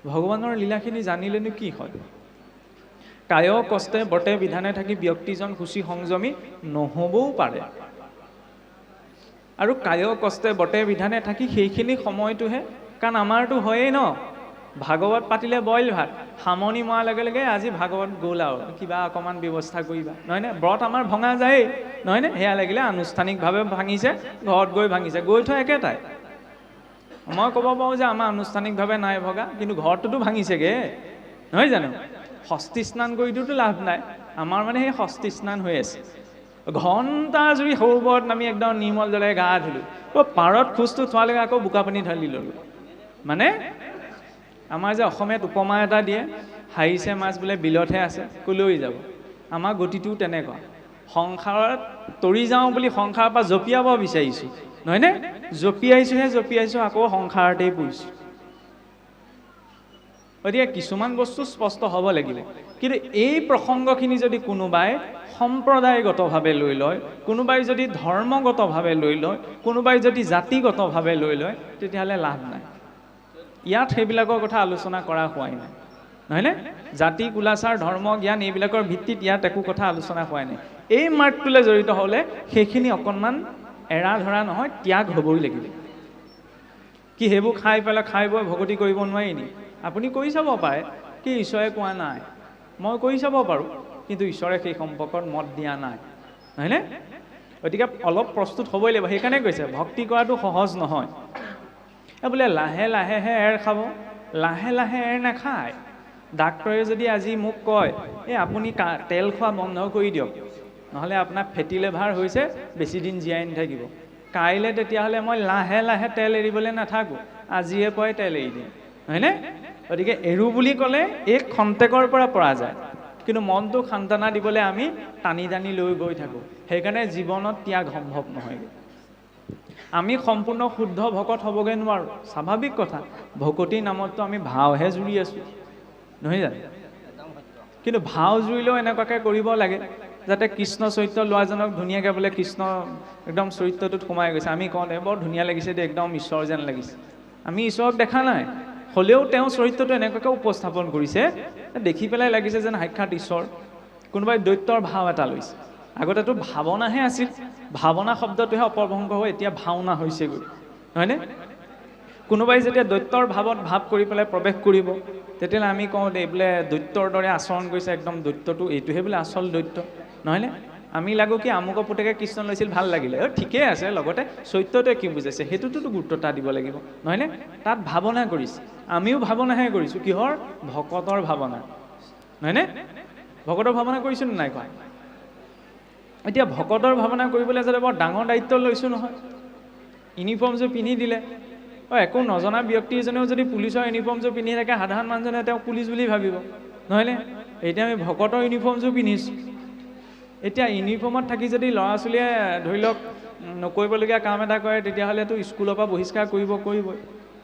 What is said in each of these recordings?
ভগৱানৰ লীলাখিনি জানিলেনো কি হয়? কায় কষ্টে বটে বিধানে থাকি ব্যক্তিজন সুচী সংযমী নহ'বও পাৰে। আৰু কায় কষ্টে বটে বিধানে থাকি সেইখিনি সময়টোহে, কাৰণ আমাৰতো হয়েই ন, ভাগৱত পাতিলে বইল ভাত, সামৰণি মৰাৰ লগে লগে আজি ভাগৱত গ'ল আৰু কিবা অকণমান ব্যৱস্থা কৰিবা, নহয়নে? ব্ৰত আমাৰ ভঙা যায়েই, নহয়নে? সেয়া লাগিলে আনুষ্ঠানিকভাৱে ভাঙিছে, ঘৰত গৈ ভাঙিছে, গৈ থৈ একেটাই। মই ক'ব পাৰোঁ যে আমাৰ আনুষ্ঠানিকভাৱে নাই ভগা, কিন্তু ঘৰটোতো ভাঙিছেগৈ, নহয় জানো? ষষ্ঠী স্নান কৰিটোতো লাভ নাই। আমাৰ মানে সেই ষষ্ঠী স্নান হৈ আছে, ঘণ্টা জুৰি সৰুবৰত নামি একদম নিৰ্মল জলে গা ধুলোঁ, পাৰত খোজটো থোৱালৈকে আকৌ বোকা পানী ঢালি ল'লোঁ। মানে আমাৰ যে অসমীয়াত উপমা এটা দিয়ে, হাৰিছে মাছ বোলে বিলতহে আছে, কলৈ যাব? আমাৰ গতিটো তেনেকুৱা, সংসাৰত তৰি যাওঁ বুলি সংসাৰৰ পৰা জঁপিয়াব বিচাৰিছোঁ, নহয়নে? জঁপিয়াইছোঁ, আকৌ সংসাৰতেই পৰিছোঁ। গতিকে কিছুমান বস্তু স্পষ্ট হ'ব লাগিব, কিন্তু এই প্ৰসংগখিনি যদি কোনোবাই সম্প্ৰদায়গতভাৱে লৈ লয়, কোনোবাই যদি ধৰ্মগতভাৱে লৈ লয়, কোনোবাই যদি জাতিগতভাৱে লৈ লয়, তেতিয়াহ'লে লাভ নাই। ইয়াত সেইবিলাকৰ কথা আলোচনা কৰা হোৱাই নাই, নহয়নে? জাতি, কুলাচাৰ, ধৰ্ম, জ্ঞান এইবিলাকৰ ভিত্তিত ইয়াত একো কথা আলোচনা হোৱাই নাই। এই মাৰ্গটোলৈ জড়িত হ'লে সেইখিনি অকণমান এৰা ধৰা নহয়, ত্যাগ হ'বই লাগিব। কি সেইবোৰ খাই বৈ ভকতি কৰিব নোৱাৰি নি? আপুনি কৰি চাব পাৰে, কি ঈশ্বৰে কোৱা নাই? মই কৰি চাব পাৰোঁ, কিন্তু ঈশ্বৰে সেই সম্পৰ্কত মত দিয়া নাই, নহয়নে? গতিকে অলপ প্ৰস্তুত হ'বই লাগিব। সেইকাৰণে কৈছে ভক্তি কৰাটো সহজ নহয়। বোলে লাহে লাহেহে এৰ খাব, লাহে লাহে এৰ নাখায়। ডাক্তৰে যদি আজি মোক কয়, আপুনি তেল খোৱা বন্ধ কৰি দিয়ক, নহ'লে আপোনাৰ ফেটি লিভাৰ হৈছে, বেছি দিন জীয়াই নাথাকিব, কাইলৈ তেতিয়াহ'লে মই লাহে লাহে তেল এৰিবলৈ নাথাকোঁ, আজিয়ে পৰাই তেল এৰি দিম, হয়নে? গতিকে এৰো বুলি ক'লে এই খন্তেকৰ পৰা যায়, কিন্তু মনটো সান্তনা দিবলৈ আমি টানি টানি লৈ গৈ থাকোঁ। সেইকাৰণে জীৱনত ত্যাগ সম্ভৱ নহয়। আমি সম্পূৰ্ণ শুদ্ধ ভকত হ'বগৈ নোৱাৰোঁ, স্বাভাৱিক কথা। ভকতিৰ নামততো আমি ভাওহে জুৰি আছোঁ, নহয় জানো? কিন্তু ভাও জুৰিলেও এনেকুৱাকৈ কৰিব লাগে যাতে কৃষ্ণ চৰিত্ৰ লোৱাজনক ধুনীয়াকৈ বোলে কৃষ্ণ একদম চৰিত্ৰটোত সোমাই গৈছে, আমি কওঁ বৰ ধুনীয়া লাগিছে দেই, একদম ঈশ্বৰ যেন লাগিছে। আমি ঈশ্বৰক দেখা নাই, হ'লেও তেওঁ চৰিত্ৰটো এনেকুৱাকৈ উপস্থাপন কৰিছে, দেখি পেলাই লাগিছে যেন সাক্ষাৎ ঈশ্বৰ। কোনোবাই দৈত্যৰ ভাও এটা লৈছে, আগতেতো ভাৱনাহে আছিল, ভাৱনা শব্দটোহে অপভ্ৰংশ হৈ এতিয়া ভাওনা হৈছেগৈ, হয়নে? কোনোবাই যেতিয়া দৈত্যৰ ভাৱত ভাৱ কৰি পেলাই প্ৰৱেশ কৰিব, তেতিয়াহ'লে আমি কওঁ দেই বোলে দৈত্যৰ দৰে আচৰণ কৰিছে, একদম দৈত্যটো এইটোহে বোলে আচল দৈত্য, নহয়নে? আমি লাগো কি আমুকৰ পুতেকে কৃষ্ণ লৈছিল, ভাল লাগিলে, ঠিকেই আছে, লগতে চৰিত্ৰটোৱে কি বুজাইছে সেইটোতো গুৰুত্বতা দিব লাগিব, নহয়নে? তাত ভাৱনা কৰিছে, আমিও ভাৱনাহে কৰিছোঁ, কিহৰ? ভকতৰ ভাৱনা, নহয়নে? ভকতৰ ভাৱনা কৰিছোঁ নে নাই কোৱা? এতিয়া ভকতৰ ভাৱনা কৰিবলৈ যাতে বৰ ডাঙৰ দায়িত্ব লৈছোঁ নহয়। ইউনিফৰ্মযোৰ পিন্ধি দিলে, একো নজনা ব্যক্তি এজনেও যদি পুলিচৰ ইউনিফৰ্মযোৰ পিন্ধি থাকে, সাধাৰণ মানুহজনে তেওঁক পুলিচ বুলি ভাবিব, নহয়নে? এতিয়া আমি ভকতৰ ইউনিফৰ্মযোৰ পিন্ধিছোঁ, এতিয়া ইউনিফৰ্মত থাকি যদি ল'ৰা ছোৱালীয়ে ধৰি লওক নকৰিবলগীয়া কাম এটা কৰে, তেতিয়াহ'লেতো স্কুলৰ পৰা বহিষ্কাৰ কৰিবই,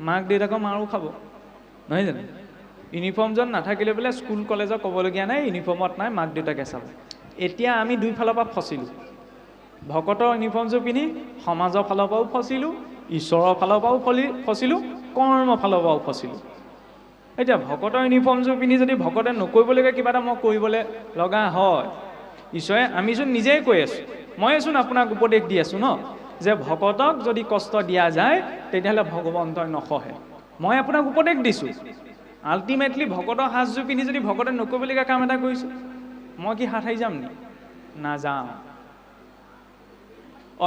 মাক দেউতাকৰ মাৰো খাব, নহয় জানো? ইউনিফৰ্মজন নাথাকিলে বোলে স্কুল কলেজত ক'বলগীয়া নাই, ইউনিফৰ্মত নাই, মাক দেউতাকে চাব। এতিয়া আমি দুইফালৰ পৰা ফচিলোঁ, ভকতৰ ইউনিফৰ্মযোৰ পিন্ধি সমাজৰ ফালৰ পৰাও ফচিলোঁ, ঈশ্বৰৰ ফালৰ পৰাও ফচিলোঁ, কৰ্মৰ ফালৰ পৰাও ফচিলোঁ। এতিয়া ভকতৰ ইউনিফৰ্মযোৰ পিন্ধি যদি ভকতে নকৰিবলগীয়া কিবা এটা মই কৰিবলৈ লগা হয়, ঈশ্বৰে, আমিচোন নিজেই কৈ আছোঁ, মইচোন আপোনাক উপদেশ দি আছোঁ ন, যে ভকতক যদি কষ্ট দিয়া যায় তেতিয়াহ'লে ভগৱন্তই নসহে। মই আপোনাক উপদেশ দিছোঁ, আল্টিমেটলি ভকতৰ সাজযোৰ পিন্ধি যদি ভকতে নকৰিবলগীয়া কাম এটা কৰিছোঁ, মই কি হাত সাৰি যাম নি? নাযাওঁ।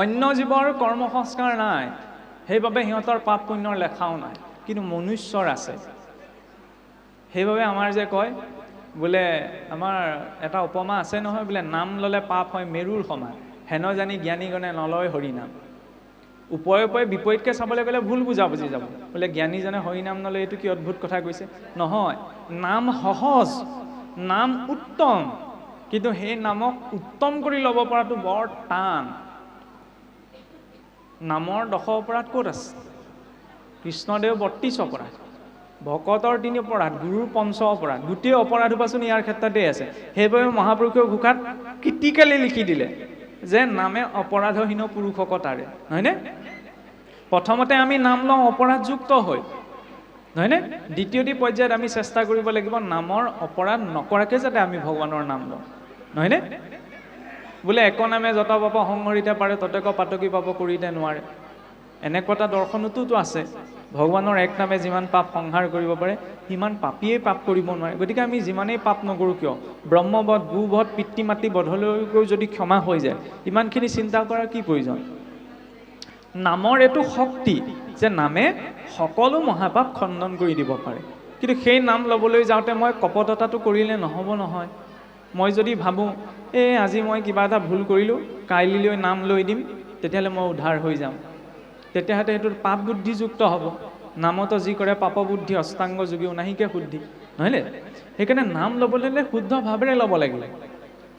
অন্য জীৱৰ কৰ্ম সংস্কাৰ নাই, সেইবাবে সিহঁতৰ পাপ পুণ্যৰ লেখাও নাই, কিন্তু মনুষ্যৰ আছে। সেইবাবে আমাৰ যে কয় বোলে, আমাৰ এটা উপমা আছে নহয়, বোলে নাম ল'লে পাপ হয় মেৰুৰ সমান, হেন জানি জ্ঞানীজনে নলয় হৰিনাম। ওপৰে বিপৰীতকৈ চাবলৈ গ'লে ভুল বুজাবুজি যাব, বোলে জ্ঞানীজনে হৰিনাম নলয়, এইটো কি অদ্ভুত কথা কৈছে। নহয়, নাম সহজ, নাম উত্তম, কিন্তু সেই নামক উত্তম কৰি ল'ব পৰাটো বৰ টান। নামৰ 10 অপৰাধ ক'ত আছে? কৃষ্ণদেৱ 32 অপৰাধ, ভকতৰ 3 অপৰাধ, গুৰুৰ 5 অপৰাধ, গোটেই অপৰাধ পাচোন ইয়াৰ ক্ষেত্ৰতেই আছে। সেইবাবে মহাপুৰুষৰ ঘোষাত ক্ৰিটিকেলি লিখি দিলে যে নামে অপৰাধহীন পুৰুষক তাৰে, নহয়নে? প্ৰথমতে আমি নাম লওঁ অপৰাধযুক্ত হৈ, নহয়নে? দ্বিতীয়টি পৰ্যায়ত আমি চেষ্টা কৰিব লাগিব নামৰ অপৰাধ নকৰাকৈ যাতে আমি ভগৱানৰ নাম লওঁ, নহয়নে? বোলে এক নামে যত পাপ সংহৰিতে পাৰে ততেক পাতকি পাপ কৰিতে নোৱাৰে, এনেকুৱা এটা দৰ্শনতোতো আছে। ভগৱানৰ এক নামে যিমান পাপ সংহাৰ কৰিব পাৰে সিমান পাপীয়ে পাপ কৰিব নোৱাৰে। গতিকে আমি যিমানেই পাপ নকৰোঁ কিয়, ব্ৰহ্মবধ গোবধ পিতৃ মাতৃ বধলৈও যদি ক্ষমা হৈ যায়, ইমানখিনি চিন্তা কৰাৰ কি প্ৰয়োজন? নামৰ এইটো শক্তি যে নামে সকলো মহাপাপ খণ্ডন কৰি দিব পাৰে। কিন্তু সেই নাম ল'বলৈ যাওঁতে মই কপটতাটো কৰিলে নহ'ব নহয়। মই যদি ভাবোঁ আজি মই কিবা এটা ভুল কৰিলোঁ, কাইলৈ নাম লৈ দিম, তেতিয়াহ'লে মই উদ্ধাৰ হৈ যাম, তেতিয়াহ'লে সেইটো পাপ বুদ্ধিযুক্ত হ'ব। নামতো যি কৰে পাপ বুদ্ধি অষ্টাংগ যোগীও নাহিকে শুদ্ধি, নহয়নে? সেইকাৰণে নাম ল'বলৈ হ'লে শুদ্ধ ভাৱেৰে ল'ব লাগিব।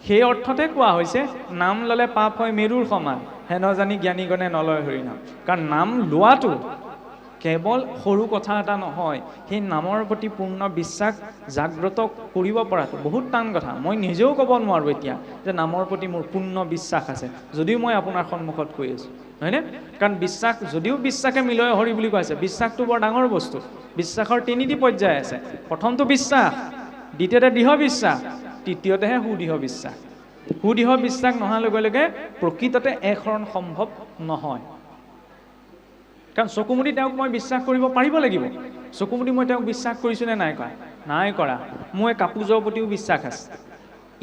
সেই অৰ্থতে কোৱা হৈছে নাম ল'লে পাপ হয় মেৰুৰ সমান, হেন জানি জ্ঞানীগণে নলয় হৰি নাম। কাৰণ নাম লোৱাটো কেৱল সৰু কথা এটা নহয়, সেই নামৰ প্ৰতি পূৰ্ণ বিশ্বাস জাগ্ৰত কৰিব পৰাটো বহুত টান কথা। মই নিজেও ক'ব নোৱাৰোঁ এতিয়া যে নামৰ প্ৰতি মোৰ পূৰ্ণ বিশ্বাস আছে, যদিও মই আপোনাৰ সন্মুখত কৈ আছোঁ, হয়নে? কাৰণ বিশ্বাস, যদিও বিশ্বাসে মিলয় হৰি বুলি কোৱা আছে, বিশ্বাসটো বৰ ডাঙৰ বস্তু। বিশ্বাসৰ তিনিটি পৰ্যায় আছে। প্ৰথমটো বিশ্বাস, দ্বিতীয়তে দৃঢ় বিশ্বাস, তৃতীয়তেহে সুদৃঢ় বিশ্বাস। সুদৃঢ় বিশ্বাস নোহোৱাৰ লগে লগে প্ৰকৃততে একশৰণ সম্ভৱ নহয়। কাৰণ চকুমুদি তেওঁক মই বিশ্বাস কৰিব পাৰিব লাগিব। চকুমুদি মই তেওঁক বিশ্বাস কৰিছোঁ নে নাই কৰা? নাই কৰা। মোৰ এই কাপোৰযোৰৰ প্ৰতিও বিশ্বাস আছে,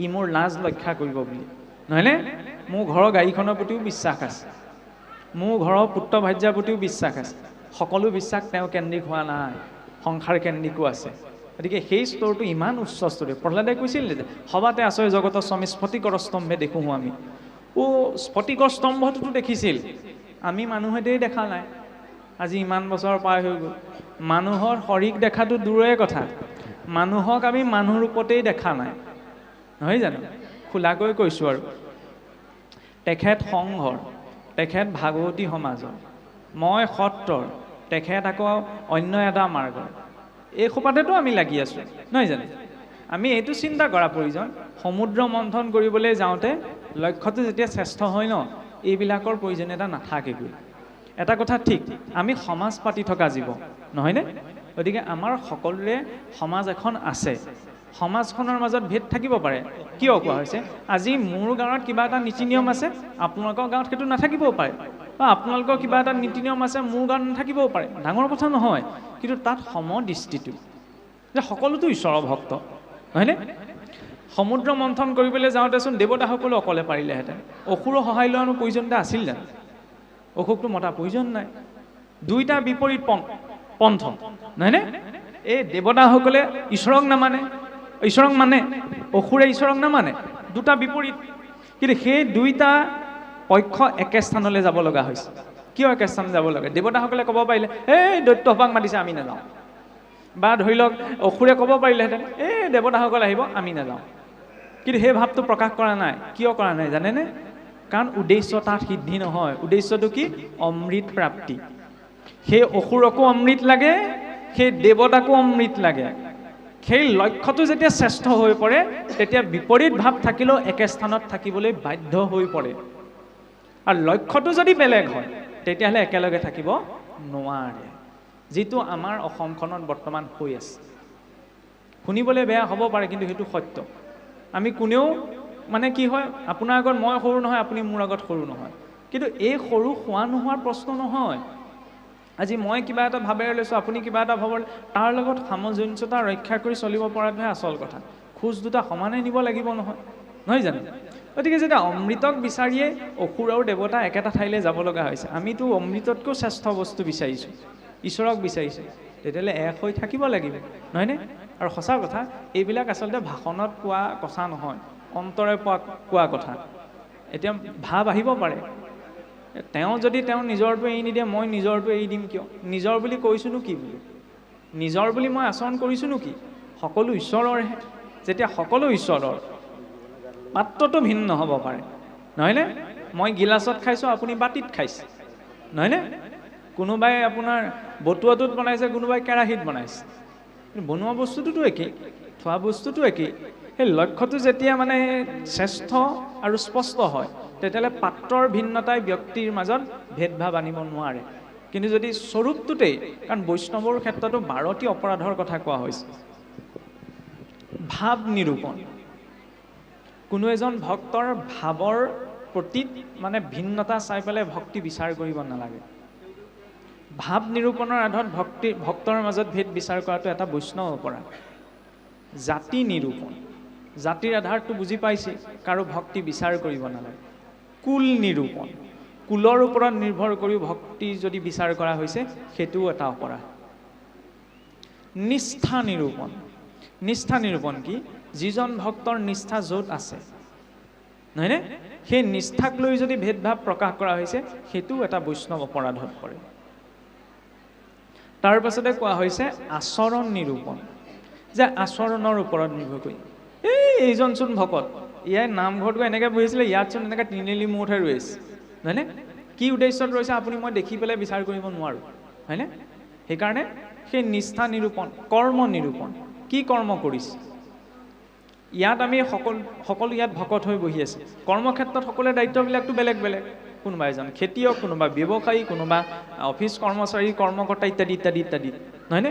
ই মোৰ লাজ ৰক্ষা কৰিব বুলি, নহয়নে? মোৰ ঘৰৰ গাড়ীখনৰ প্ৰতিও বিশ্বাস আছে, মোৰ ঘৰৰ পুত্ৰ ভাৰ্যাৰ প্ৰতিও বিশ্বাস আছে। সকলো বিশ্বাস তেওঁ কেন্দ্ৰিক হোৱা নাই, সংসাৰ কেন্দ্ৰিকো আছে। গতিকে সেই স্তৰটো ইমান উচ্চ স্তৰীয়। প্ৰহ্লাদে কৈছিল যে সবাতে আচয় জগতৰ স্বামী স্ফটিকৰ স্তম্ভে দেখোঁ আমি। স্ফটিকৰ স্তম্ভটোতো দেখিছিল, আমি মানুহেতেই দেখা নাই। আজি ইমান বছৰ পাৰ হৈ গ'ল, মানুহৰ শৰীৰ দেখাটো দূৰৰে কথা, মানুহক আমি মানুহ ৰূপতেই দেখা নাই, নহয় জানো? খোলাকৈ কৈছোঁ আৰু তেখেত সংঘৰ, তেখেত ভাগৱতী সমাজৰ, মই সত্ৰৰ, তেখেত আকৌ অন্য এটা মাৰ্গৰ। এই সোপাতেতো আমি লাগি আছোঁ, নহয় জানো? আমি এইটো চিন্তা কৰা প্ৰয়োজন, সমুদ্ৰ মন্থন কৰিবলৈ যাওঁতে লক্ষ্যটো যেতিয়া শ্ৰেষ্ঠ হয় ন, এইবিলাকৰ প্ৰয়োজনীয়তা নাথাকেগৈ। এটা কথা ঠিক, আমি সমাজ পাতি থকা জীৱ, নহয়নে? গতিকে আমাৰ সকলোৰে সমাজ এখন আছে। সমাজখনৰ মাজত ভেদ থাকিব পাৰে। কিয় কোৱা হৈছে? আজি মোৰ গাঁৱত কিবা এটা নীতি নিয়ম আছে, আপোনালোকৰ গাঁৱত সেইটো নাথাকিবও পাৰে, বা আপোনালোকৰ কিবা এটা নীতি নিয়ম আছে, মোৰ গাঁৱত নাথাকিবও পাৰে। ডাঙৰ কথা নহয়, কিন্তু তাত সমদৃষ্টিটো যে সকলোতো ঈশ্বৰৰ ভক্ত, নহয়নে? সমুদ্ৰ মন্থন কৰিবলৈ যাওঁতেচোন দেৱতাসকলো অকলে পাৰিলেহেঁতেন, অসুৰৰ সহায় লোৱানো প্ৰয়োজনীয়তা আছিল জানো? অসুৰটো মতা প্ৰয়োজন নাই। দুইটা বিপৰীত পন্থ, নহয়নে? এই দেৱতাসকলে ঈশ্বৰক নামানে, ঈশ্বৰক মানে, অসুৰে ঈশ্বৰক নামানে, দুটা বিপৰীত। কিন্তু সেই দুইটা পক্ষ একে স্থানলৈ যাব লগা হৈছে। কিয় একে স্থানলৈ যাব লাগে? দেৱতাসকলে ক'ব পাৰিলে দৈত্যসভাক মাতিছে আমি নাযাওঁ, বা ধৰি লওক অসুৰে ক'ব পাৰিলেহেঁতেন দেৱতাসকল আহিব আমি নাযাওঁ। কিন্তু সেই ভাৱটো প্ৰকাশ কৰা নাই। কিয় কৰা নাই জানেনে? কাৰণ উদ্দেশ্য তাত সিদ্ধি নহয়। উদ্দেশ্যটো কি? অমৃত প্ৰাপ্তি। সেই অসুৰকো অমৃত লাগে, সেই দেৱতাকো অমৃত লাগে। সেই লক্ষ্যটো যেতিয়া শ্ৰেষ্ঠ হৈ পৰে, তেতিয়া বিপৰীত ভাৱ থাকিলেও একে স্থানত থাকিবলৈ বাধ্য হৈ পৰে। আৰু লক্ষ্যটো যদি বেলেগ হয়, তেতিয়াহ'লে একেলগে থাকিব নোৱাৰে, যিটো আমাৰ অসমখনত বৰ্তমান হৈ আছে। শুনিবলৈ বেয়া হ'ব পাৰে, কিন্তু সেইটো সত্য। আমি কোনেও মানে কি হয়, আপোনাৰ আগত মই সৰু নহয়, আপুনি মোৰ আগত সৰু নহয়। কিন্তু এই সৰু হোৱা নোহোৱাৰ প্ৰশ্ন নহয়। আজি মই কিবা এটা ভাৱেৰে লৈছোঁ, আপুনি কিবা এটা ভাৱৰ, তাৰ লগত সামঞ্জস্যতা ৰক্ষা কৰি চলিব পৰাটোহে আচল কথা। খোজ দুটা সমানে নিব লাগিব নহয়, নহয় জানো? গতিকে যেতিয়া অমৃতক বিচাৰিয়ে অসুৰ আৰু দেৱতা একেটা ঠাইলৈ যাব লগা হৈছে, আমিতো অমৃততকৈও শ্ৰেষ্ঠ বস্তু বিচাৰিছোঁ, ঈশ্বৰক বিচাৰিছোঁ, তেতিয়াহ'লে এক হৈ থাকিব লাগিব, নহয়নে? আৰু সঁচা কথা, এইবিলাক আচলতে ভাষণত কোৱা কথা নহয়, অন্তৰে কোৱা কথা। এতিয়া ভাৱ আহিব পাৰে, তেওঁ যদি তেওঁ নিজৰটো এৰি নিদিয়ে, মই নিজৰটো এৰি দিম কিয়? নিজৰ বুলি কৈছোঁনো কি বোলো? নিজৰ বুলি মই আচৰণ কৰিছোঁনো কি? সকলো ঈশ্বৰৰহে। যেতিয়া সকলো ঈশ্বৰৰ, পাত্ৰটো ভিন্ন হ'ব পাৰে, নহয়নে? মই গিলাচত খাইছোঁ, আপুনি বাতিত খাইছে, নহয়নে? কোনোবাই আপোনাৰ বটুৱাটোত বনাইছে, কোনোবাই কেৰাহীত বনাইছে, বনোৱা বস্তুটোতো একেই, থোৱা বস্তুটো একেই। সেই লক্ষ্যটো যেতিয়া মানে শ্ৰেষ্ঠ আৰু স্পষ্ট হয়, তেতিয়াহ'লে পাত্ৰৰ ভিন্নতাই ব্যক্তিৰ মাজত ভেদভাৱ আনিব নোৱাৰে। কিন্তু যদি স্বৰূপটোতেই, কাৰণ বৈষ্ণৱৰ ক্ষেত্ৰতো 12টি অপৰাধৰ কথা কোৱা হৈছে। ভাৱ নিৰূপণ, কোনো এজন ভক্তৰ ভাৱৰ প্ৰতি মানে ভিন্নতা চাই পেলাই ভক্তি বিচাৰ কৰিব নালাগে। ভাৱ নিৰূপণৰ আধাৰত ভক্তৰ মাজত ভেদ বিচাৰ কৰাটো এটা বৈষ্ণৱ অপৰাধ। জাতি নিৰূপণ, জাতিৰ আধাৰটো বুজি পাইছে, কাৰো ভক্তি বিচাৰ কৰিব নালাগে। কুল নিৰূপণ, কুলৰ ওপৰত নিৰ্ভৰ কৰি ভক্তি যদি বিচাৰ কৰা হৈছে সেইটোও এটা অপৰাধ। নিষ্ঠা নিৰূপণ, নিষ্ঠা নিৰূপণ কি? যিজন ভক্তৰ নিষ্ঠা য'ত আছে, নহয়নে, সেই নিষ্ঠাক লৈ যদি ভেদভাৱ প্ৰকাশ কৰা হৈছে সেইটোও এটা বৈষ্ণৱ অপৰাধত পৰে। তাৰ পাছতে কোৱা হৈছে আচৰণ নিৰূপণ, যে আচৰণৰ ওপৰত নিৰ্ভৰ কৰি এইজনচোন ভকত, ইয়াৰ নামঘৰটো এনেকৈ বহিছিলে, ইয়াতচোন এনেকৈ তিনিআলি মূৰতহে ৰৈ আছে, নহয়নে, কি উদ্দেশ্যত ৰৈছে আপুনি মই দেখি পেলাই বিচাৰ কৰিব নোৱাৰোঁ, হয়নে? সেইকাৰণে সেই নিষ্ঠা নিৰূপণ। কৰ্ম নিৰূপণ, কি কৰ্ম কৰিছে? ইয়াত আমি সকলো ইয়াত ভকত হৈ বহি আছে, কৰ্মক্ষেত্ৰত সকলোৰে দায়িত্ববিলাকতো বেলেগ বেলেগ, কোনোবা এজন খেতিয়ক, কোনোবা ব্যৱসায়ী, কোনোবা অফিচ কৰ্মচাৰী, কৰ্মকৰ্তা ইত্যাদি ইত্যাদি ইত্যাদি, নহয়নে?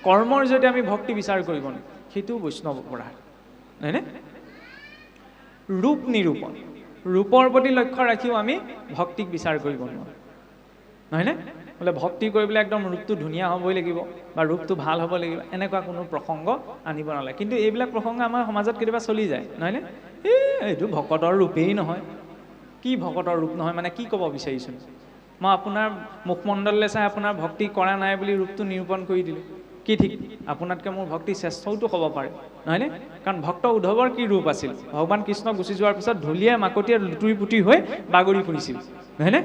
কৰ্মৰ যদি আমি ভক্তি বিচাৰ কৰিব নোৱাৰোঁ সেইটোও বৈষ্ণৱ অপৰাধ, নহয়নে? ৰূপ নিৰূপণ, ৰূপৰ প্ৰতি লক্ষ্য ৰাখিও আমি ভক্তিক বিচাৰ কৰিব নোৱাৰোঁ, নহয়নে? বোলে ভক্তি কৰিবলৈ একদম ৰূপটো ধুনীয়া হ'বই লাগিব বা ৰূপটো ভাল হ'ব লাগিব, এনেকুৱা কোনো প্ৰসংগ আনিব নালাগে। কিন্তু এইবিলাক প্ৰসংগ আমাৰ সমাজত কেতিয়াবা চলি যায়, নহয়নে? এইটো ভকতৰ ৰূপেই নহয়। কি ভকতৰ ৰূপ নহয় মানে কি ক'ব বিচাৰিছোঁ? মই আপোনাৰ মুখমণ্ডললৈ চাই আপোনাৰ ভক্তি কৰা নাই বুলি ৰূপটো নিৰূপণ কৰি দিলোঁ, কি ঠিক আপোনাতকৈ মোৰ ভক্তি শ্ৰেষ্ঠওতো ক'ব পাৰে, নহয়নে? কাৰণ ভক্ত উদ্ধৱৰ কি ৰূপ আছিল? ভগৱান কৃষ্ণ গুচি যোৱাৰ পিছত ঢুলীয়া মাকতীয়ে লুতুৰি পুতি হৈ বাগৰি ফুৰিছিল, নহয়নে?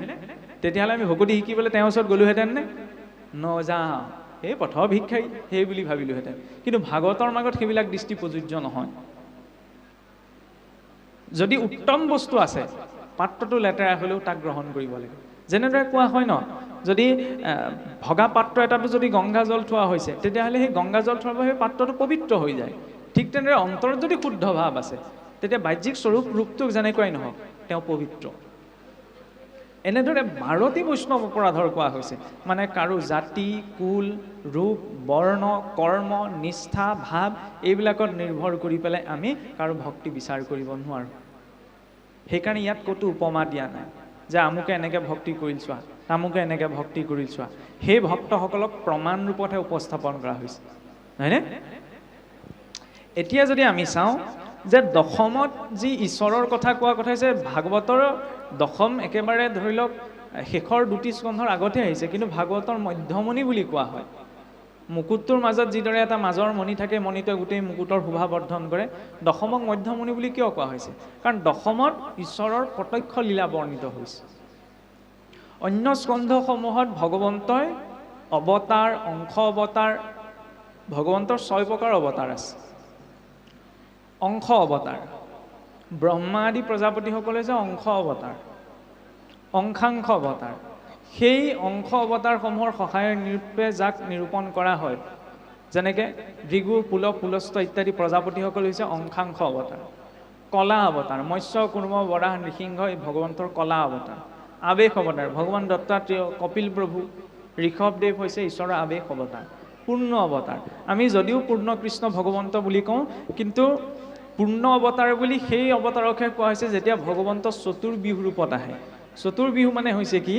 তেতিয়াহ'লে আমি ভকতি শিকিবলৈ তেওঁৰ ওচৰত গ'লোহেঁতেন নে? নযাওঁ, এই পথৰ ভিক্ষাৰী সেই বুলি ভাবিলোহেঁতেন। কিন্তু ভাগৱতৰ মাজত সেইবিলাক দৃষ্টি প্ৰযোজ্য নহয়। যদি উত্তম বস্তু আছে, পাত্ৰটো লেতেৰা হ'লেও তাক গ্ৰহণ কৰিব লাগে। যেনেদৰে কোৱা হয় ন, যদি ভগা পাত্ৰ এটাতো যদি গংগাজল থোৱা হৈছে তেতিয়াহ'লে সেই গংগাজল থোৱাৰ বাবে সেই পাত্ৰটো পবিত্ৰ হৈ যায়। ঠিক তেনেদৰে অন্তৰত যদি শুদ্ধ ভাৱ আছে তেতিয়া বাহ্যিক স্বৰূপ ৰূপটোক যেনেকুৱাই নহওক তেওঁ পবিত্ৰ। এনেদৰে 12টি বৈষ্ণৱ অপৰাধৰ কোৱা হৈছে, মানে কাৰো জাতি, কুল, ৰূপ, বৰ্ণ, কৰ্ম, নিষ্ঠা, ভাৱ এইবিলাকত নিৰ্ভৰ কৰি পেলাই আমি কাৰো ভক্তি বিচাৰ কৰিব নোৱাৰোঁ। সেইকাৰণে ইয়াত ক'তো উপমা দিয়া নাই যে আমুকে এনেকৈ ভক্তি কৰিল চোৱা, তামুকে এনেকৈ ভক্তি কৰিল চোৱা। সেই ভক্তসকলক প্ৰমাণ ৰূপতহে উপস্থাপন কৰা হৈছে, হয়নে? এতিয়া যদি আমি চাওঁ যে দশমত যি ঈশ্বৰৰ কথা কোৱা কথা হৈছে, ভাগৱতৰ দশম একেবাৰে ধৰি লওক শেষৰ 2টি স্কন্ধৰ আগতে আহিছে, কিন্তু ভাগৱতৰ মধ্যমণি বুলি কোৱা হয়। মুকুটটোৰ মাজত যিদৰে এটা মাজৰ মণি থাকে, মণিটোৱে গোটেই মুকুটৰ শোভা বৰ্ধন কৰে। দশমক মধ্যমণি বুলি কিয় কোৱা হৈছে? কাৰণ দশমত ঈশ্বৰৰ প্ৰত্যক্ষ লীলা বৰ্ণিত হৈছে। অন্য স্কন্ধসমূহত ভগৱন্তই অৱতাৰ, অংশ অৱতাৰ, ভগৱন্তৰ 6 প্ৰকাৰ অৱতাৰ আছে। অংশ অৱতাৰ, ব্ৰহ্মা আদি প্ৰজাপতিসকলে যে অংশ অৱতাৰ, অংশাংশ অৱতাৰ, সেই অংশ অৱতাৰসমূহৰ সহায়ৰ নিৰূপে যাক নিৰূপণ কৰা হয়, যেনেকৈ ভৃগু, পুলহ, পুলস্ত ইত্যাদি প্ৰজাপতিসকল হৈছে অংশাংশ অৱতাৰ। কলা অৱতাৰ, মৎস্য, কুৰ্ম, বৰাহ, নৃসিংহ এই ভগৱন্তৰ কলা অৱতাৰ। আৱেশ অৱতাৰ, ভগৱান দত্তাত্ৰেয়, কপিল প্ৰভু, ঋষভদেৱ হৈছে ঈশ্বৰৰ আৱেশ অৱতাৰ। পূৰ্ণ অৱতাৰ, আমি যদিও পূৰ্ণ কৃষ্ণ ভগৱন্ত বুলি কওঁ, কিন্তু পূৰ্ণ অৱতাৰ বুলি সেই অৱতাৰকহে কোৱা হৈছে যেতিয়া ভগৱন্ত চতুৰ্বিহু ৰূপত আহে। চতুৰ্বিহু মানে হৈছে কি?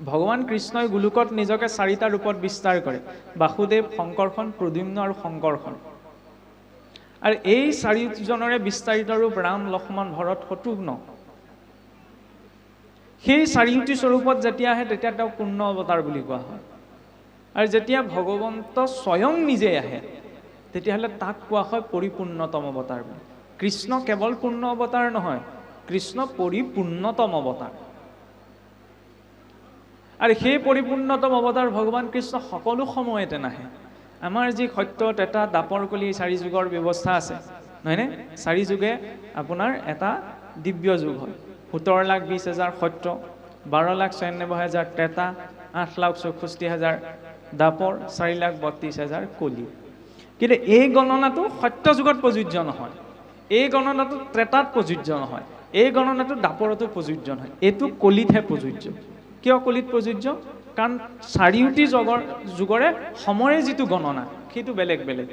ভগৱান কৃষ্ণই গোলোকত নিজকে 4টা ৰূপত বিস্তাৰ কৰে, বাসুদেৱ, শংকৰখন, প্ৰদ্যুম্ন আৰু শংকৰখন। আৰু এই 4জনৰে বিস্তাৰিত ৰূপ ৰাম, লক্ষ্মণ, ভৰত, শত্ৰুঘ্ন। সেই 4টি স্বৰূপত যেতিয়া আহে তেতিয়া তেওঁক পূৰ্ণ অৱতাৰ বুলি কোৱা হয়। আৰু যেতিয়া ভগৱন্ত স্বয়ং নিজে আহে তেতিয়াহ'লে তাক কোৱা হয় পৰিপূৰ্ণতম অৱতাৰ বুলি। কৃষ্ণ কেৱল পূৰ্ণ অৱতাৰ নহয়, কৃষ্ণ পৰিপূৰ্ণতম অৱতাৰ। আৰু সেই পৰিপূৰ্ণতম অৱতাৰ ভগৱান কৃষ্ণ সকলো সময়তে নাহে। আমাৰ যি সত্য, ত্ৰেতা, দ্বাপৰ, কলি 4 যুগৰ ব্যৱস্থা আছে, নহয়নে? 4 যুগে আপোনাৰ এটা দিব্য যুগ হয়। 17,20,000 সত্য, 12,96,000 ত্ৰেতা, 8,64,000 দ্বাপৰ, 4,32,000 কলি। কিন্তু এই গণনাটো সত্য যুগত প্ৰযোজ্য নহয়, এই গণনাটো ত্ৰেতাত প্ৰযোজ্য নহয়, এই গণনাটো দ্বাপৰতো প্ৰযোজ্য নহয়, এইটো কলিতহে প্ৰযোজ্য। কিয় কলিত প্ৰযোজ্য? কাৰণ চাৰিওটি যুগৰে সময়ে যিটো গণনা সেইটো বেলেগ বেলেগ।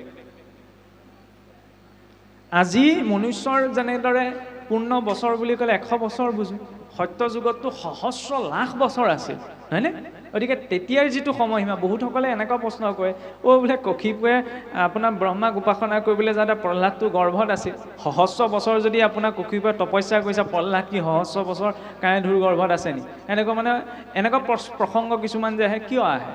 আজি মনুষ্যৰ যেনেদৰে পূৰ্ণ বছৰ বুলি ক'লে 100 বছৰ বুজো, সত্য যুগততো সহস্ৰ লাখ বছৰ আছিল, হয়নে? গতিকে তেতিয়াৰ যিটো সময়সীমা, বহুতসকলে এনেকুৱা প্ৰশ্ন কৰে, বোলে কক্ষীপুৰে আপোনাৰ ব্ৰহ্মাক উপাসনা কৰিবলৈ যাওঁতে প্ৰহ্লাদটো গৰ্ভত আছিল, সহস্ৰ বছৰ যদি আপোনাৰ কক্ষীপুৰে তপস্যা কৰিছে, প্ৰহ্লাদ কি সহস্ৰ বছৰ কাঁইধুৰ গৰ্ভত আছে নি? এনেকুৱা প্ৰসংগ কিছুমান যে আহে, কিয় আহে?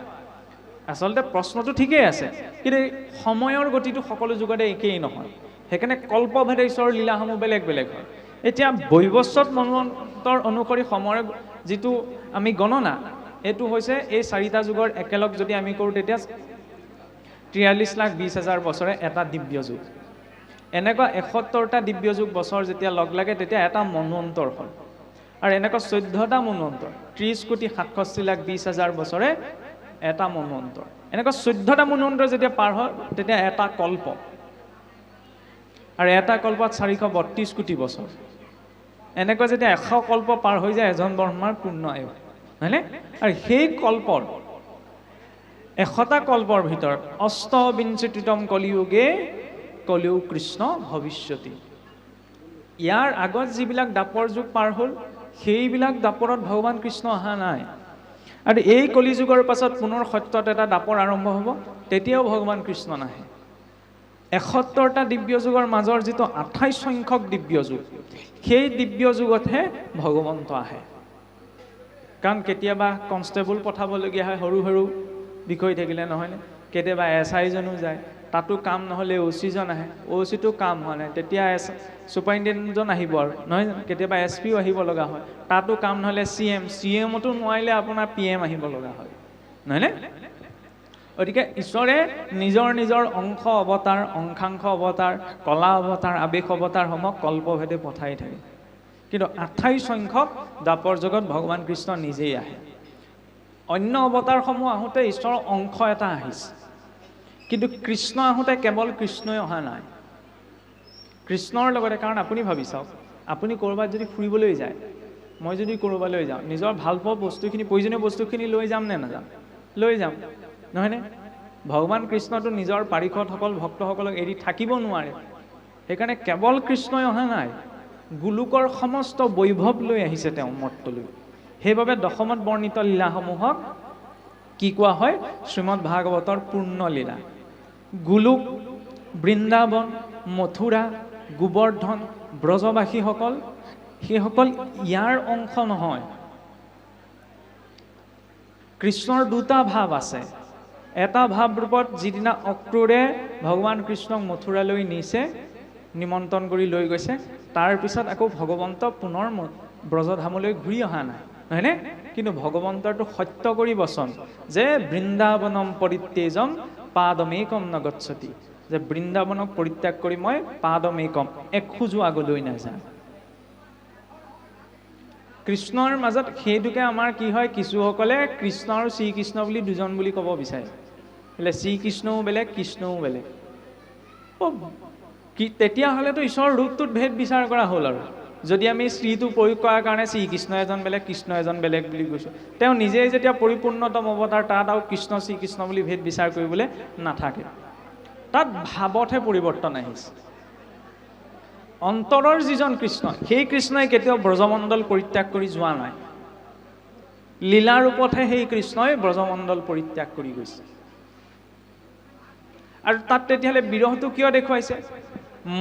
আচলতে প্ৰশ্নটো ঠিকেই আছে, কিন্তু সময়ৰ গতিটো সকলো যুগতে একেই নহয়। সেইকাৰণে কল্পভেদে ঈশ্বৰৰ লীলাসমূহ বেলেগ বেলেগ হয়। এতিয়া বৈৱস্বত মন্বন্তৰ অনুসৰি সময়ৰ যিটো আমি গণনা, এইটো হৈছে এই 4টা যুগৰ একেলগ যদি আমি কৰোঁ তেতিয়া 43,20,000 বছৰে এটা দিব্য যুগ। এনেকুৱা 71টা দিব্য যুগ বছৰ যেতিয়া লগ লাগে তেতিয়া এটা মন্বন্তৰ হ'ল। আৰু এনেকুৱা 14টা মন্বন্তৰ 30,67,20,000 বছৰে এটা মন্বন্তৰ। এনেকুৱা 14টা মন্বন্তৰ যেতিয়া পাৰ হয় তেতিয়া এটা কল্প, আৰু এটা কল্পত 432 কোটি বছৰ। এনেকুৱা যেতিয়া 100 কল্প পাৰ হৈ যায় এজন ব্ৰহ্মাৰ পূৰ্ণ আয়ু, হয়নে? আৰু সেই কল্পৰ 100টা কল্পৰ ভিতৰত অষ্টবিংশতিতম কলিযুগে কলিযুগ কৃষ্ণ ভৱিষ্যতি। ইয়াৰ আগত যিবিলাক দাপৰ যুগ পাৰ হ'ল সেইবিলাক দাপৰত ভগৱান কৃষ্ণ অহা নাই। আৰু এই কলিযুগৰ পাছত পুনৰ সত্যত এটা দাপৰ আৰম্ভ হ'ব, তেতিয়াও ভগৱান কৃষ্ণ নাহে। 71টা দিব্য যুগৰ মাজৰ যিটো 28 সংখ্যক দিব্য যুগ, সেই দিব্য যুগতহে ভগৱন্ত আহে। কাৰণ কেতিয়াবা কনষ্টেবল পঠাবলগীয়া হয় সৰু সৰু বিষয় থাকিলে, নহয়নে? কেতিয়াবা SI জনো যায়, তাতো কাম নহ'লে OC জন আহে, OC-টো কাম হোৱা নাই, তেতিয়া চুপাৰিনটেণ্ডেণ্টজন আহিব আৰু, নহয় জানো? কেতিয়াবা SPও আহিব লগা হয়, তাতো কাম নহ'লে CM-টো নোৱাৰিলে আপোনাৰ PM আহিব লগা হয়, নহয়নে? গতিকে ঈশ্বৰে নিজৰ নিজৰ অংশ অৱতাৰ, অংশাংশ অৱতাৰ, কলা অৱতাৰ, আৱেশ অৱতাৰসমূহক কল্পভেদে পঠাই থাকে। কিন্তু 28 সংখ্যক দাপৰ যুগত ভগৱান কৃষ্ণ নিজেই আহে। অন্য অৱতাৰসমূহ আহোঁতে ঈশ্বৰৰ অংশ এটা আহিছে, কিন্তু কৃষ্ণ আহোঁতে কেৱল কৃষ্ণই অহা নাই। কৃষ্ণৰ লগতে, কাৰণ আপুনি ভাবি চাওক, আপুনি ক'ৰবাত যদি ফুৰিবলৈ যায়, মই যদি ক'ৰবালৈ যাওঁ, নিজৰ ভালপোৱা বস্তুখিনি, প্ৰয়োজনীয় বস্তুখিনি লৈ যাম নে নাযাম? লৈ যাম, নহয়নে? ভগৱান কৃষ্ণটো নিজৰ পাৰিষদসকল ভক্তসকলক এৰি থাকিব নোৱাৰে। সেইকাৰণে কেৱল কৃষ্ণই অহা নাই, গোলোকৰ সমস্ত বৈভৱ লৈ আহিছে তেওঁ মৰ্তলৈ। সেইবাবে দশমত বৰ্ণিত লীলাসমূহক কি কোৱা হয়? শ্ৰীমদ ভাগৱতৰ পূৰ্ণ লীলা। গোলোক, বৃন্দাবন, মথুৰা, গোবৰ্ধন, ব্ৰজবাসীসকল, সেইসকল ইয়াৰ অংশ নহয়। কৃষ্ণৰ দুটা ভাৱ আছে। এটা ভাৱ ৰূপত যিদিনা অক্ৰূৰে ভগৱান কৃষ্ণক মথুৰালৈ নিছে, নিমন্ত্ৰণ কৰি লৈ গৈছে, তাৰপিছত আকৌ ভগৱন্ত পুনৰ ব্ৰজধামলৈ ঘূৰি অহা নাই, নহয়নে? কিন্তু ভগৱন্তৰটো সত্য কৰি বচন যে বৃন্দাবনম পৰিত্যজম পাদমেকম নগচ্ছতি, যে বৃন্দাবনক পৰিত্যাগ কৰি মই পাদমেকম, এখোজো আগলৈ নাযাওঁ। কৃষ্ণৰ মাজত সেইটোকে আমাৰ কি হয়, কিছুসকলে কৃষ্ণ আৰু শ্ৰীকৃষ্ণ বুলি দুজন বুলি ক'ব বিচাৰে, বোলে শ্ৰীকৃষ্ণও বেলেগ কৃষ্ণও বেলেগ। তেতিয়াহ'লেতো ঈশ্বৰৰ ৰূপটোত ভেদ বিচাৰ কৰা হ'ল। আৰু যদি আমি শ্ৰীটো প্ৰয়োগ কৰাৰ কাৰণে শ্ৰীকৃষ্ণ এজন বেলেগ কৃষ্ণ এজন বেলেগ বুলি কৈছোঁ, তেওঁ নিজেই যেতিয়া পৰিপূৰ্ণতম অৱতাৰ, তাত আৰু কৃষ্ণ শ্ৰীকৃষ্ণ বুলি ভেদ বিচাৰ কৰিবলৈ নাথাকে। তাত ভাৱতহে পৰিৱৰ্তন আহিছে। অন্তৰৰ যিজন কৃষ্ণ, সেই কৃষ্ণই কেতিয়াও ব্ৰজমণ্ডল পৰিত্যাগ কৰি যোৱা নাই। লীলা ৰূপতহে সেই কৃষ্ণই ব্ৰজমণ্ডল পৰিত্যাগ কৰি গৈছে। আৰু তাত তেতিয়াহ'লে বিৰহটো কিয় দেখুৱাইছে?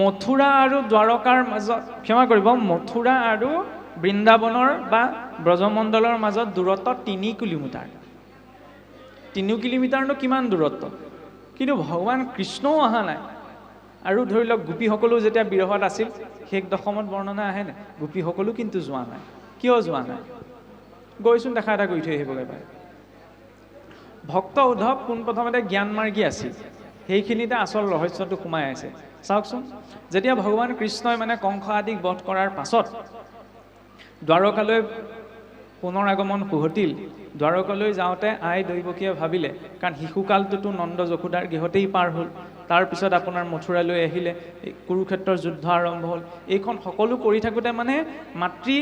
মথুৰা আৰু দ্বাৰকাৰ মাজত, ক্ষমা কৰিব, মথুৰা আৰু বৃন্দাবনৰ বা ব্ৰজমণ্ডলৰ মাজত দূৰত্ব 3 কিলোমিটাৰ। 3 কিলোমিটাৰনো কিমান দূৰত্ব? কিন্তু ভগৱান কৃষ্ণও অহা নাই। আৰু ধৰি লওক গোপীসকলো যেতিয়া বিৰহত আছিল, শেষ দশমত বৰ্ণনা আহেনে? গোপীসকলো কিন্তু যোৱা নাই। কিয় যোৱা নাই? গৈচোন দেখা এটা কৰি থৈ আহিবগৈ পাৰে। ভক্ত উদ্ধৱ পোনপ্ৰথমতে জ্ঞান মাৰ্গী আছিল, সেইখিনিতে আচল ৰহস্যটো সোমাই আছে। চাওকচোন, যেতিয়া ভগৱান কৃষ্ণই কংস আদিক বধ কৰাৰ পাছত দ্বাৰকালৈ পুনৰ আগমন সুঘটিল, দ্বাৰকালৈ যাওঁতে আই দৈৱকীয়ে ভাবিলে, কাৰণ শিশুকালটোতো নন্দ যশোদাৰ গৃহতেই পাৰ হ'ল, তাৰপিছত আপোনাৰ মথুৰালৈ আহিলে, কুৰুক্ষেত্ৰৰ যুদ্ধ আৰম্ভ হ'ল। এইখন সকলো কৰি থাকোঁতে মাতৃ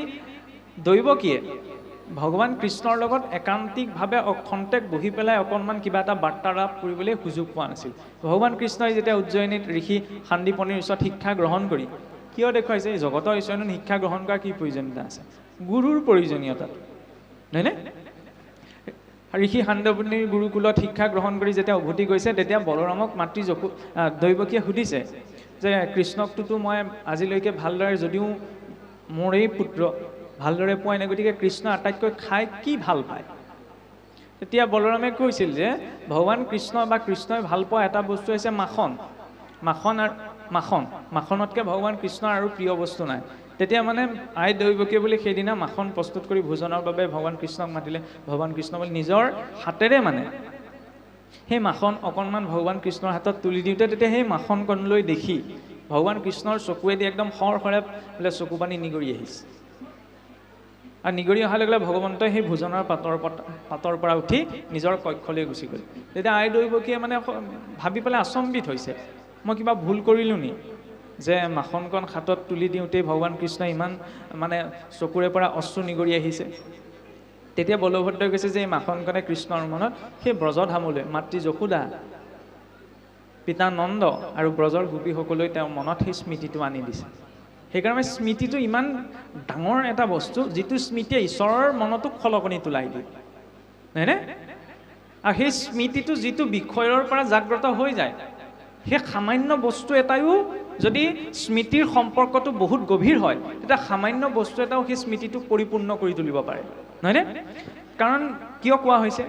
দৈৱকীয়ে ভগৱান কৃষ্ণৰ লগত একান্তিকভাৱে খন্তেক বহি পেলাই অকণমান কিবা এটা বাৰ্তালাপ কৰিবলৈ সুযোগ পোৱা নাছিল। ভগৱান কৃষ্ণই যেতিয়া উজ্জয়িনীত ঋষি সান্দীপনীৰ ওচৰত শিক্ষা গ্ৰহণ কৰি কিয় দেখুৱাইছে এই জগতৰ ঈশ্বৰনো শিক্ষা গ্ৰহণ কৰাৰ কি প্ৰয়োজনীয়তা আছে? গুৰুৰ প্ৰয়োজনীয়তা, নহয়নে? ঋষি সান্দীপনীৰ গুৰুকুলত শিক্ষা গ্ৰহণ কৰি যেতিয়া উভতি গৈছে, তেতিয়া বলৰামক মাতৃ দৈৱকীয়ে সুধিছে যে কৃষ্ণকটোতো মই আজিলৈকে ভালদৰে, যদিও মোৰেই পুত্ৰ, ভালদৰে পোৱাই নাই, গতিকে কৃষ্ণ আটাইতকৈ খাই কি ভাল পায়? তেতিয়া বলৰামে কৈছিল যে ভগৱান কৃষ্ণ বা কৃষ্ণই ভাল পোৱা এটা বস্তু হৈছে মাখন। মাখনতকৈ ভগৱান কৃষ্ণৰ আৰু প্ৰিয় বস্তু নাই। তেতিয়া মানে আই দৈৱকীয়ে বুলি সেইদিনা মাখন প্ৰস্তুত কৰি ভোজনৰ বাবে ভগৱান কৃষ্ণক মাতিলে। ভগৱান কৃষ্ণ বুলি নিজৰ হাতেৰে মানে সেই মাখন অকণমান ভগৱান কৃষ্ণৰ হাতত তুলি দিওঁতে, তেতিয়া সেই মাখনকণলৈ দেখি ভগৱান কৃষ্ণৰ চকুৱেদি একদম সৰসৰে বোলে চকু পানী নিগৰি আহিছে। আৰু নিগৰি অহাৰ লগে লগে ভগৱন্তই সেই ভোজনৰ পাতৰ পৰা উঠি নিজৰ কক্ষলৈ গুচি গ'ল। তেতিয়া আই দৈৱকীয়ে মানে ভাবি পেলাই আচম্বিত হৈছে, মই কিবা ভুল কৰিলোঁ নি যে মাখনকণ হাতত তুলি দিওঁতেই ভগৱান কৃষ্ণই ইমান মানে চকুৰে পৰা অশ্ৰু নিগৰি আহিছে। তেতিয়া বলভদ্ৰই কৈছে যে এই মাখনকণে কৃষ্ণৰ মনত সেই ব্ৰজধামলৈ মাতৃ যশোদা, পিতা নন্দ আৰু ব্ৰজৰ গোপীসকলৈ তেওঁৰ মনত সেই স্মৃতিটো আনি দিছে। সেইকাৰণে স্মৃতিটো ইমান ডাঙৰ এটা বস্তু, যিটো স্মৃতিয়ে ঈশ্বৰৰ মনতো খলকনি তোলাই দিয়ে, নহয়নে? আৰু সেই স্মৃতিটো যিটো বিষয়ৰ পৰা জাগ্ৰত হৈ যায়, সেই সামান্য বস্তু এটাইও যদি স্মৃতিৰ সম্পৰ্কটো বহুত গভীৰ হয়, তেতিয়া সামান্য বস্তু এটাও সেই স্মৃতিটোক পৰিপূৰ্ণ কৰি তুলিব পাৰে, নহয়নে? কাৰণ কিয় কোৱা হৈছে,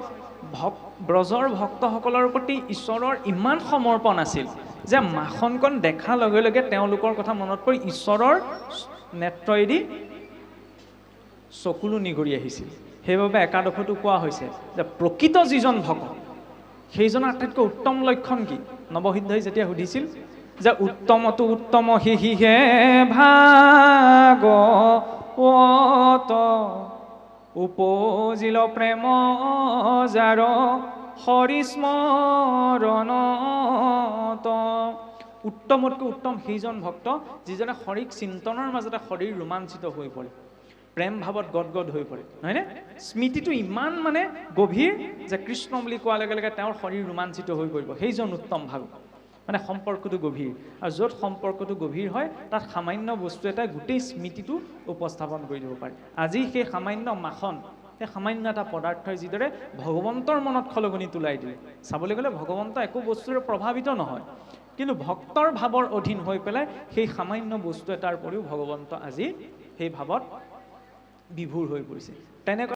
ব্ৰজৰ ভক্তসকলৰ প্ৰতি ঈশ্বৰৰ ইমান সমৰ্পণ আছিল যে মাখনকণ দেখাৰ লগে লগে তেওঁলোকৰ কথা মনত পৰি ঈশ্বৰৰ নেত্ৰইদি চকুলো নিগৰি আহিছিল। সেইবাবে একাদশতো কোৱা হৈছে যে প্ৰকৃত যিজন ভকত, সেইজনৰ আটাইতকৈ উত্তম লক্ষণ কি? নৱসিদ্ধই যেতিয়া সুধিছিল যে উত্তমতো উত্তম হিহে ভাগৱত উপজিল প্ৰেম যাৰ হৰিস্মৰণত। উত্তমতকৈ উত্তম সেইজন ভক্ত যিজনে হৰিক চিন্তনৰ মাজতে শৰীৰ ৰোমাঞ্চিত হৈ পৰে, প্ৰেম ভাৱত গদগদ হৈ পৰে, নহয়নে? স্মৃতিটো ইমান মানে গভীৰ যে কৃষ্ণ বুলি কোৱাৰ লগে লগে তেওঁৰ শৰীৰ ৰোমাঞ্চিত হৈ পৰিব। সেইজন উত্তম ভাগৱত, মানে সম্পৰ্কটো গভীৰ। আৰু য'ত সম্পৰ্কটো গভীৰ হয়, তাত সামান্য বস্তু এটাই গোটেই স্মৃতিটো উপস্থাপন কৰি দিব পাৰে। আজি সেই সামান্য মাখন, সেই সামান্য এটা পদাৰ্থই যিদৰে ভগৱন্তৰ মনত খলকনি তোলাই দিলে। চাবলৈ গ'লে ভগৱন্ত একো বস্তুৰে প্ৰভাৱিত নহয়, কিন্তু ভক্তৰ ভাৱৰ অধীন হৈ পেলাই সেই সামান্য বস্তু এটাৰ পৰিও ভগৱন্ত আজি সেই ভাৱত বিভোৰ হৈ পৰিছে। তেনেকৈ